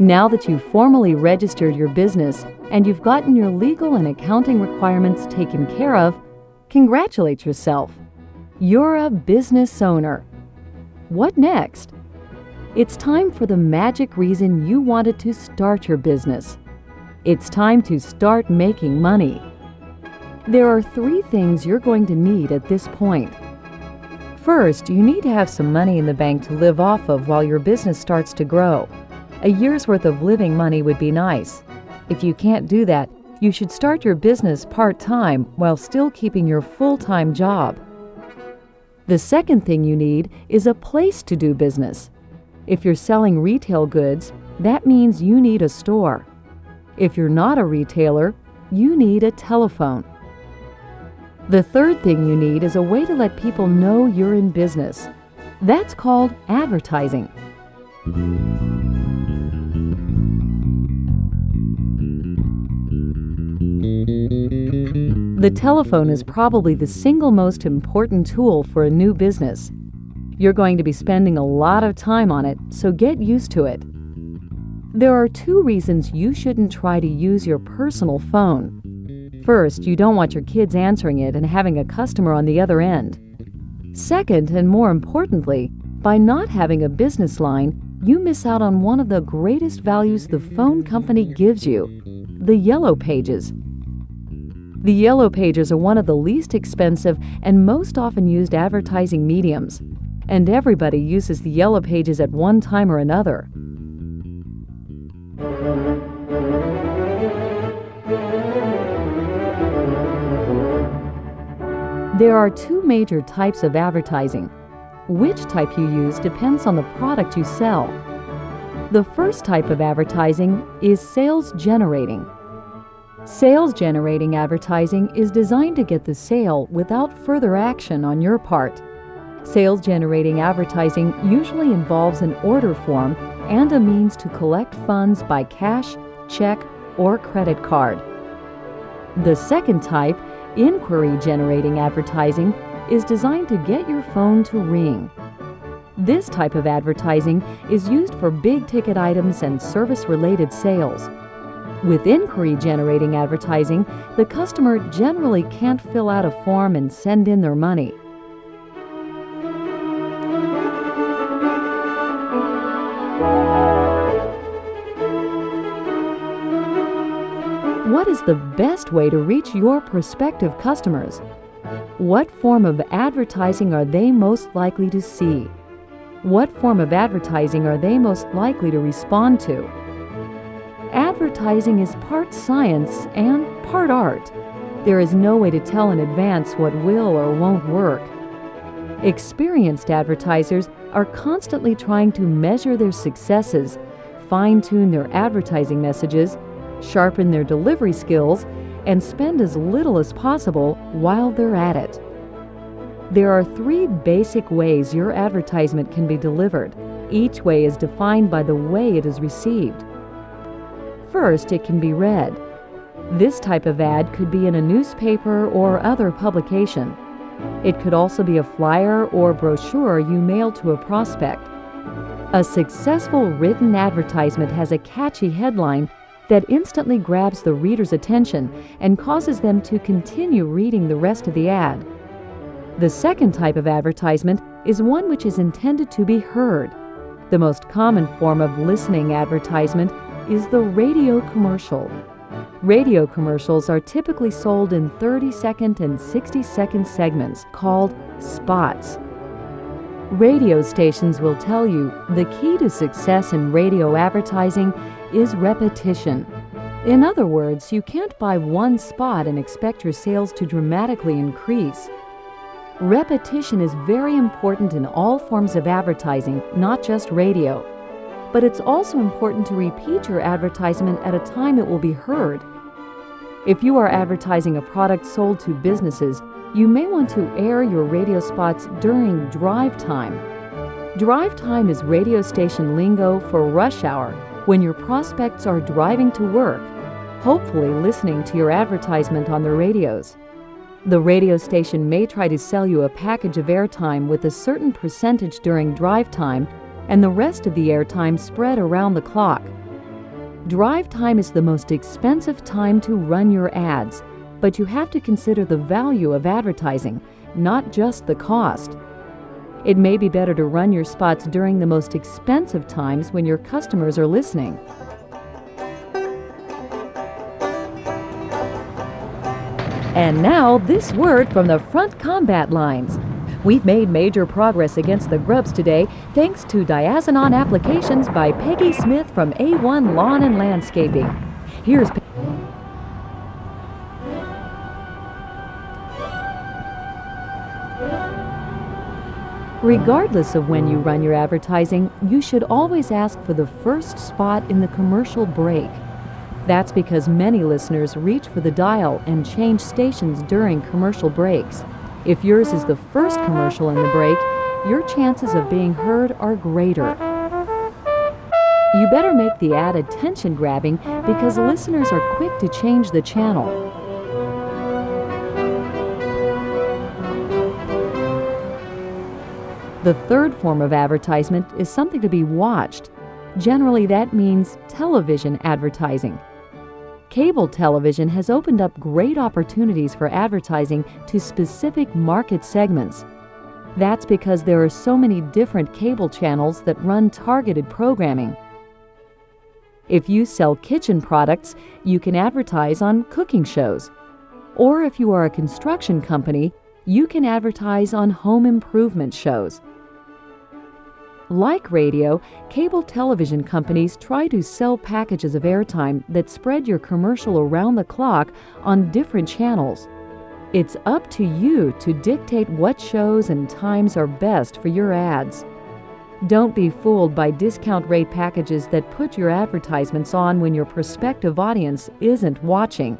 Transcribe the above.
Now that you've formally registered your business and you've gotten your legal and accounting requirements taken care of, congratulate yourself. You're a business owner. What next? It's time for the magic reason you wanted to start your business. It's time to start making money. There are 3 things you're going to need at this point. First, you need to have some money in the bank to live off of while your business starts to grow. A year's worth of living money would be nice. If you can't do that, you should start your business part-time while still keeping your full-time job. The second thing you need is a place to do business. If you're selling retail goods, that means you need a store. If you're not a retailer, you need a telephone. The third thing you need is a way to let people know you're in business. That's called advertising. The telephone is probably the single most important tool for a new business. You're going to be spending a lot of time on it, so get used to it. There are 2 reasons you shouldn't try to use your personal phone. First, you don't want your kids answering it and having a customer on the other end. Second, and more importantly, by not having a business line, you miss out on one of the greatest values the phone company gives you: the yellow pages. The yellow pages are one of the least expensive and most often used advertising mediums, and everybody uses the yellow pages at one time or another. There are 2 major types of advertising. Which type you use depends on the product you sell. The first type of advertising is sales-generating. Sales-generating advertising is designed to get the sale without further action on your part. Sales-generating advertising usually involves an order form and a means to collect funds by cash, check, or credit card. The second type, inquiry-generating advertising, is designed to get your phone to ring. This type of advertising is used for big-ticket items and service-related sales. With inquiry-generating advertising, the customer generally can't fill out a form and send in their money. What is the best way to reach your prospective customers? What form of advertising are they most likely to see? What form of advertising are they most likely to respond to? Advertising is part science and part art. There is no way to tell in advance what will or won't work. Experienced advertisers are constantly trying to measure their successes, fine-tune their advertising messages, sharpen their delivery skills, and spend as little as possible while they're at it. There are 3 basic ways your advertisement can be delivered. Each way is defined by the way it is received. First, it can be read. This type of ad could be in a newspaper or other publication. It could also be a flyer or brochure you mail to a prospect. A successful written advertisement has a catchy headline that instantly grabs the reader's attention and causes them to continue reading the rest of the ad. The second type of advertisement is one which is intended to be heard. The most common form of listening advertisement is the radio commercial. Radio commercials are typically sold in 30-second and 60-second segments called spots. Radio stations will tell you the key to success in radio advertising is repetition. In other words, you can't buy one spot and expect your sales to dramatically increase. Repetition is very important in all forms of advertising, not just radio. But it's also important to repeat your advertisement at a time it will be heard. If you are advertising a product sold to businesses, you may want to air your radio spots during drive time. Drive time is radio station lingo for rush hour, when your prospects are driving to work, hopefully listening to your advertisement on their radios. The radio station may try to sell you a package of airtime with a certain percentage during drive time, and the rest of the airtime spread around the clock. Drive time is the most expensive time to run your ads, but you have to consider the value of advertising, not just the cost. It may be better to run your spots during the most expensive times when your customers are listening. And now, this word from the front combat lines. We've made major progress against the grubs today thanks to Diazinon Applications by Peggy Smith from A1 Lawn and Landscaping. Here's Regardless of when you run your advertising, you should always ask for the first spot in the commercial break. That's because many listeners reach for the dial and change stations during commercial breaks. If yours is the first commercial in the break, your chances of being heard are greater. You better make the ad attention-grabbing because listeners are quick to change the channel. The third form of advertisement is something to be watched. Generally, that means television advertising. Cable television has opened up great opportunities for advertising to specific market segments. That's because there are so many different cable channels that run targeted programming. If you sell kitchen products, you can advertise on cooking shows. Or if you are a construction company, you can advertise on home improvement shows. Like radio, cable television companies try to sell packages of airtime that spread your commercial around the clock on different channels. It's up to you to dictate what shows and times are best for your ads. Don't be fooled by discount rate packages that put your advertisements on when your prospective audience isn't watching.